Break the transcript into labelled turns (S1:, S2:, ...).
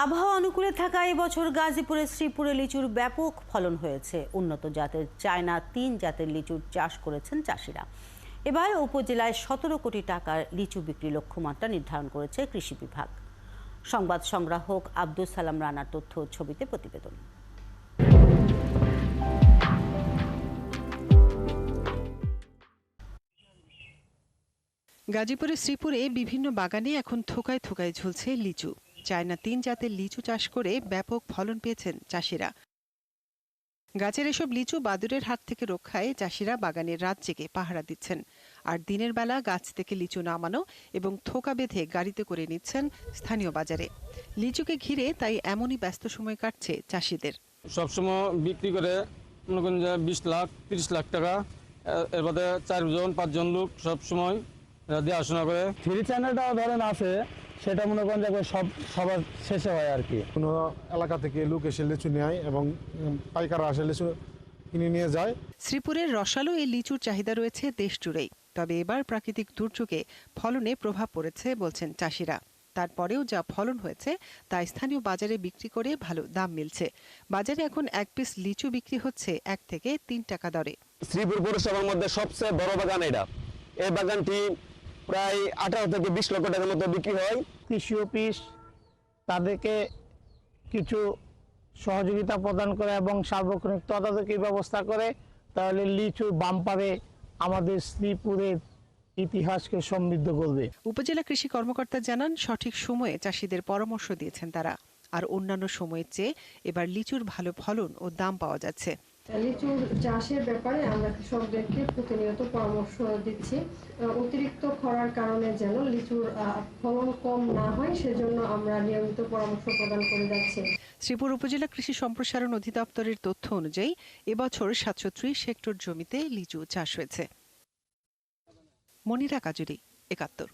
S1: আবহাওয়া অনুকূলে থাকা এবছর গাজীপুরের শ্রীপুরে লিচুর ব্যাপক ফলন হয়েছে। উন্নত জাতের চায়না 3 জাতের লিচুর চাষ করেছেন চাষিরা। এবার উপজেলায় 17 কোটি টাকার লিচু বিক্রি লক্ষ্যমাত্রা নির্ধারণ করেছে কৃষি বিভাগ। সংবাদ সংগ্রাহক আব্দুল সালাম রানার তথ্য ছবিতে প্রতিবেদন।
S2: গাজীপুরের শ্রীপুরে বিভিন্ন বাগানে এখন থোকায় থোকায় ঝুলছে লিচু। চায়না 3 জাতের লিচু চাষ করে ব্যাপক ফলন পেয়েছেন চাষিরা। গাছের এসব লিচু বাদুড়ের হাত থেকে রক্ষায় চাষিরা বাগানের রাত জেগে পাহারা দিচ্ছেন। আর দিনের বেলা গাছ থেকে লিচু নামানো এবং থোকা বেঁধে গাড়িতে করে নিচ্ছেন স্থানীয় বাজারে। লিচুকে ঘিরে তাই এমনই ব্যস্ত সময় কাটছে চাষিদের।
S3: সবসময় বিক্রি করে মনে করেন যে 20 লাখ 30 লাখ টাকা, এর বাদে 4-5 জন লোক সবসময় দেখাশোনা করে।
S4: থ্রি চ্যানেলটাও ধরেন আছে, সেটা মনে করেন যে সবার শেষে হয় আর কি।
S5: কোনো এলাকা থেকে লোক এসে লিচু নেয় এবং পাইকাররা আসে লিচু কিনে নিয়ে যায়।
S2: শ্রীপুরের রসালো এই লিচুর চাহিদা রয়েছে দেশ জুড়েই। তবে এবার প্রাকৃতিক দুর্যোগে ফলনে প্রভাব পড়েছে বলছেন চাষিরা। তারপরেও যা ফলন হয়েছে তা স্থানীয় বাজারে বিক্রি করে ভালো দাম মিলছে। বাজারে এখন এক পিস লিচু বিক্রি হচ্ছে 1 থেকে 3 টাকা দরে।
S6: শ্রীপুর পৌরসভার মধ্যে সবচেয়ে বড় বাগান এটা। এই বাগানটি প্রায় 18 থেকে 20 লক্ষ টাকার মতো বিক্রি হয়।
S4: কৃষি অফিস তাদেরকে কিছু সহযোগিতা প্রদান করে এবং সার্বক্ষণিক তদারকি ব্যবস্থা করে, তাহলে লিচু বাম্পারে আমাদের শ্রীপুরের ইতিহাসকে সমৃদ্ধ করবে।
S2: উপজেলা কৃষি কর্মকর্তা জানান, সঠিক সময়ে চাষিদের পরামর্শ দিয়েছেন তারা। আর অন্যান্য সময়ের চেয়ে এবার লিচুর ভালো ফলন ও দাম পাওয়া যাচ্ছে।
S7: লিচুর চাষের ব্যাপারে আমরা কৃষকদেরকে প্রতিনিয়ত পরামর্শ দিচ্ছি। অতিরিক্ত খরার কারণে যেন লিচুর ফলন কম না হয়, সেজন্য আমরা নিয়মিত পরামর্শ প্রদান করে যাচ্ছি।
S2: শ্রীপুর উপজেলা কৃষি সম্প্রসারণ অধিদপ্তরের তথ্য অনুযায়ী এবছর 730 হেক্টর জমিতে লিচু চাষ হয়েছে। মনিরা কাজুরি, 71।